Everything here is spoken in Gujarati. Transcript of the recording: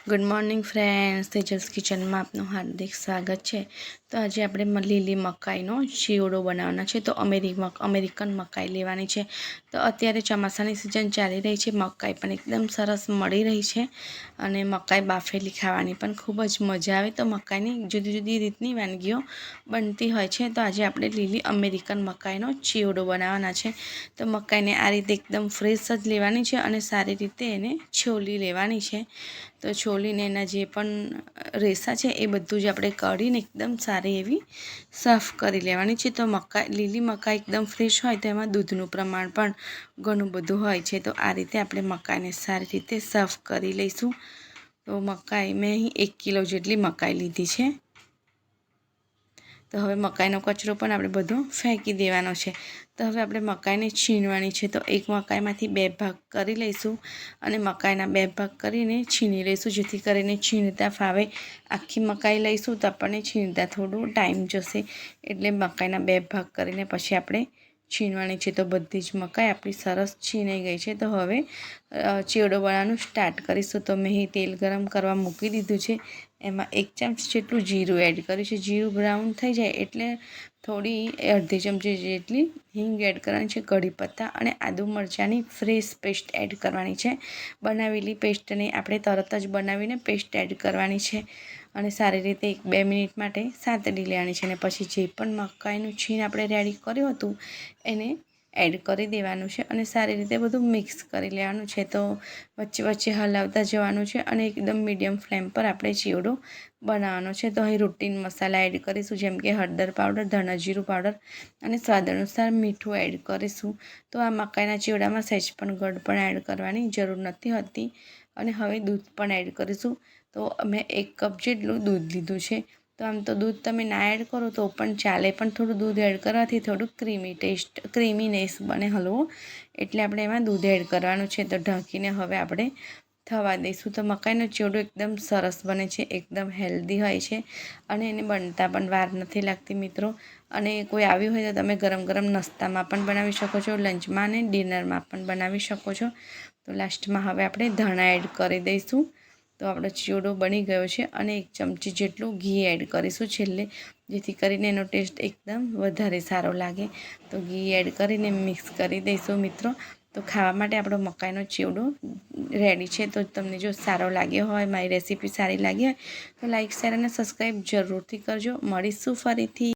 गुड मॉर्निंग फ्रेंड्स, तेजस किचन में आपनु हार्दिक स्वागत है। तो आज આપણે લીલી મકાઈનો ચીવડો બનાવવાનો છે। તો અમેરિકન મકાઈ લેવાની છે। તો અત્યારે ચોમાસાની સિઝન ચાલી રહી છે, મકાઈ પણ એકદમ સરસ મળી રહી છે અને મકાઈ બાફેલી ખાવાની પણ ખૂબ જ મજા આવે। તો મકાઈની જુદી જુદી રીતની વાનગીઓ બનતી હોય છે। તો આજે આપણે લીલી અમેરિકન મકાઈનો ચીવડો બનાવવાના છે। તો મકાઈને આ રીતે એકદમ ફ્રેશ જ લેવાની છે અને સારી રીતે એને છોલી લેવાની છે। તો છોલીને એના જે પણ રેસા છે એ બધું જ આપણે કાઢીને એકદમ સારી એવી સાફ કરી લેવાની છે। તો લીલી મકાઈ એકદમ ફ્રેશ હોય તો એમાં દૂધનું પ્રમાણ પણ ઘણું બધું હોય છે। તો આ રીતે આપણે મકાઈને સારી રીતે સાફ કરી લઈશું। તો મકાઈ મેં અહીં 1 કિલો જેટલી મકાઈ લીધી છે। તો હવે મકાઈનો કચરો પણ આપણે બધો ફેંકી દેવાનો છે। તો હવે આપણે મકાઈને છીણવાની છે। તો એક મકાઈમાંથી 2 ભાગ કરી લઈશું અને મકાઈના 2 ભાગ કરીને છીણી લઈશું, જેથી કરીને છીણતા ફાવે। આખી મકાઈ લઈશું તો આપણને છીણતા થોડું ટાઈમ જશે, એટલે મકાઈના 2 ભાગ કરીને પછી આપણે છીણવાની છે। તો બધી જ મકાઈ આપણી સરસ છીણાઈ ગઈ છે। તો હવે ચેવડો બનાવવાનું સ્ટાર્ટ કરીશું। તો મેં તેલ ગરમ કરવા મૂકી દીધું છે। એમાં 1 ચમચી જેટલું જીરું એડ કર્યું છે। જીરું બ્રાઉન થઈ જાય એટલે થોડી અડધી ચમચી જેટલી હિંગ એડ કરવાની છે। કઢી પત્તા અને આદુ મરચાંની ફ્રેશ પેસ્ટ એડ કરવાની છે। બનાવેલી પેસ્ટને આપણે તરત જ બનાવીને પેસ્ટ એડ કરવાની છે અને સારી રીતે 1-2 મિનિટ માટે સાંતળી લેવાની છે। અને પછી જે પણ મકાઈનું છીણ આપણે રેડી કર્યું હતું એને એડ કરી દેવાનું છે અને સારી રીતે બધું મિક્સ કરી લેવાનું છે। તો વચ્ચે વચ્ચે હલાવતા જવાનું છે અને એકદમ મીડિયમ ફ્લેમ પર આપણે ચેવડો બનાવવાનો છે। તો અહીં રૂટીન મસાલા એડ કરીશું, જેમ કે હળદર પાવડર, ધાણા જીરું પાવડર અને સ્વાદ અનુસાર મીઠું એડ કરીશું। તો આ મકાઈના ચેવડામાં સહેજ પણ ગળ પણ એડ કરવાની જરૂર નથી હોતી। અને હવે દૂધ પણ એડ કરીશું। તો અમે 1 કપ જેટલું દૂધ લીધું છે। તો આમ તો દૂધ તમે ના એડ કરો તો પણ ચાલે, પણ થોડું દૂધ એડ કરવાથી થોડું ક્રીમીનેસ બને હલવો, એટલે આપણે એમાં દૂધ એડ કરવાનું છે। તો ઢાંકીને હવે આપણે થવા દઈશું। તો મકાઈનો ચેવડો એકદમ સરસ બને છે, એકદમ હેલ્ધી હોય છે અને એને બનતા પણ વાર નથી લાગતી મિત્રો। અને કોઈ આવ્યું હોય તો તમે ગરમ ગરમ નાસ્તામાં પણ બનાવી શકો છો, લંચમાં અને ડિનરમાં પણ બનાવી શકો છો। તો લાસ્ટમાં હવે આપણે ધાણા એડ કરી દઈશું। તો આપણો ચેવડો બની ગયો છે અને 1 ચમચી જેટલું ઘી એડ કરીશું છેલ્લે, જેથી કરીને એનો ટેસ્ટ એકદમ વધારે સારો લાગે। તો ઘી એડ કરીને મિક્સ કરી દઈશું મિત્રો। તો ખાવા માટે આપણો મકાઈનો ચેવડો રેડી છે। તો તમને જો સારો લાગ્યો હોય, મારી રેસીપી સારી લાગી હોય તો લાઇક, શેર અને સબસ્ક્રાઈબ જરૂરથી કરજો। મળીશું ફરીથી।